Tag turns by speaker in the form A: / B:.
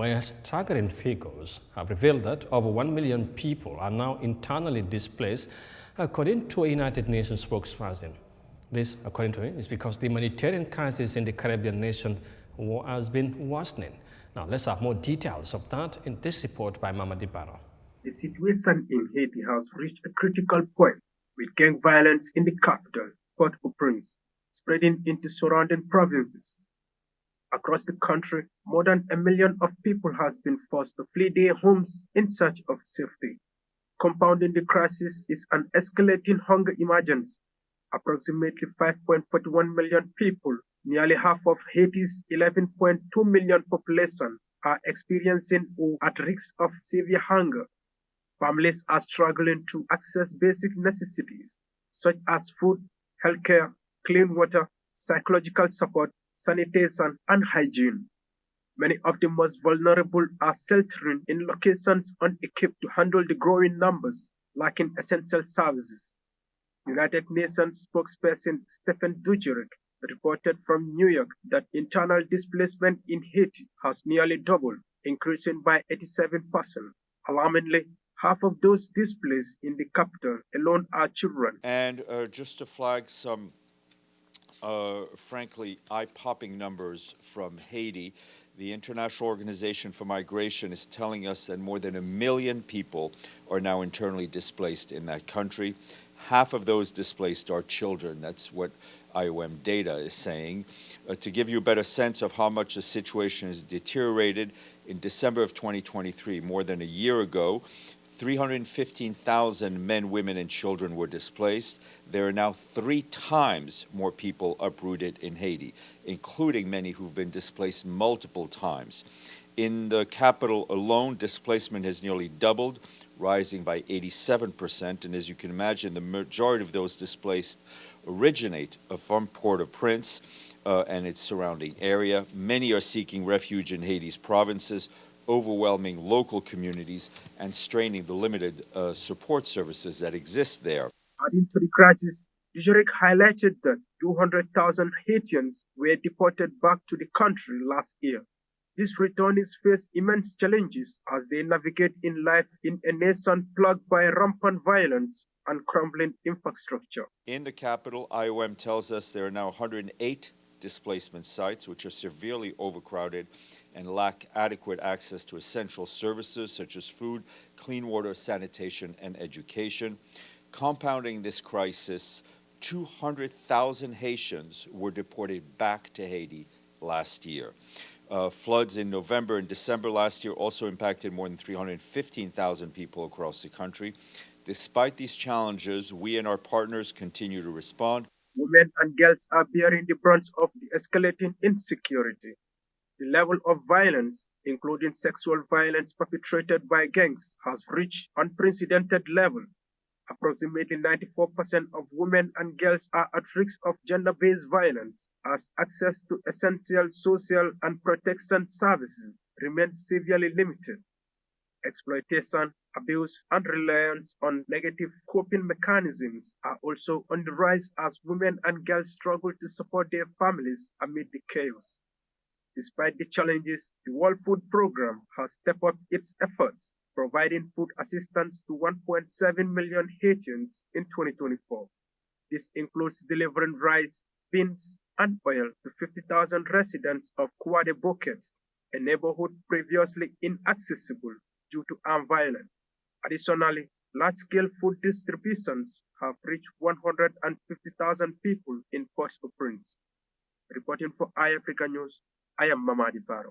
A: Where staggering figures have revealed that over 1 million people are now internally displaced, according to a United Nations spokesperson. This, according to him, is because the humanitarian crisis in the Caribbean nation has been worsening. Now, let's have more details of that in this report by Mama Dibaro.
B: The situation in Haiti has reached a critical point, with gang violence in the capital, Port-au-Prince, spreading into surrounding provinces. Across the country, more than 1 million of people has been forced to flee their homes in search of safety. Compounding the crisis is an escalating hunger emergency. Approximately 5.41 million people, nearly half of Haiti's 11.2 million population, are experiencing or at risk of severe hunger. Families are struggling to access basic necessities such as food, healthcare, clean water, psychological support, sanitation, and hygiene. Many of the most vulnerable are sheltering in locations unequipped to handle the growing numbers, lacking essential services. United Nations spokesperson Stephen Dujarric reported from New York that internal displacement in Haiti has nearly doubled, increasing by 87%. Alarmingly, half of those displaced in the capital alone are children.
C: And just to flag some, frankly, eye-popping numbers from Haiti, the International Organization for Migration is telling us that more than 1 million people are now internally displaced in that country. Half of those displaced are children. That's what IOM data is saying. To give you a better sense of how much the situation has deteriorated, in December of 2023, more than a year ago, 315,000 men, women, and children were displaced. There are now 3 times more people uprooted in Haiti, including many who've been displaced multiple times. In the capital alone, displacement has nearly doubled, rising by 87%. And as you can imagine, the majority of those displaced originate from Port-au-Prince and its surrounding area. Many are seeking refuge in Haiti's provinces, overwhelming local communities and straining the limited support services that exist there.
B: Adding to the crisis, Dujarric highlighted that 200,000 Haitians were deported back to the country last year. These returnees face immense challenges as they navigate in life in a nation plagued by rampant violence and crumbling infrastructure.
C: In the capital, IOM tells us there are now 108 displacement sites which are severely overcrowded and lack adequate access to essential services such as food, clean water, sanitation, and education. Compounding this crisis, 200,000 Haitians were deported back to Haiti last year. Floods in November and December last year also impacted more than 315,000 people across the country. Despite these challenges, we and our partners continue to respond.
B: Women and girls are bearing the brunt of the escalating insecurity. The level of violence, including sexual violence perpetrated by gangs, has reached unprecedented level. Approximately 94% of women and girls are at risk of gender-based violence, as access to essential social and protection services remains severely limited. Exploitation, abuse, and reliance on negative coping mechanisms are also on the rise as women and girls struggle to support their families amid the chaos. Despite the challenges, the World Food Programme has stepped up its efforts, providing food assistance to 1.7 million Haitians in 2024. This includes delivering rice, beans, and oil to 50,000 residents of Kouade Bouquets, a neighborhood previously inaccessible due to armed violence. Additionally, large-scale food distributions have reached 150,000 people in Port-au-Prince. Reporting for Eyeafrica News, I am Mama Dibaro.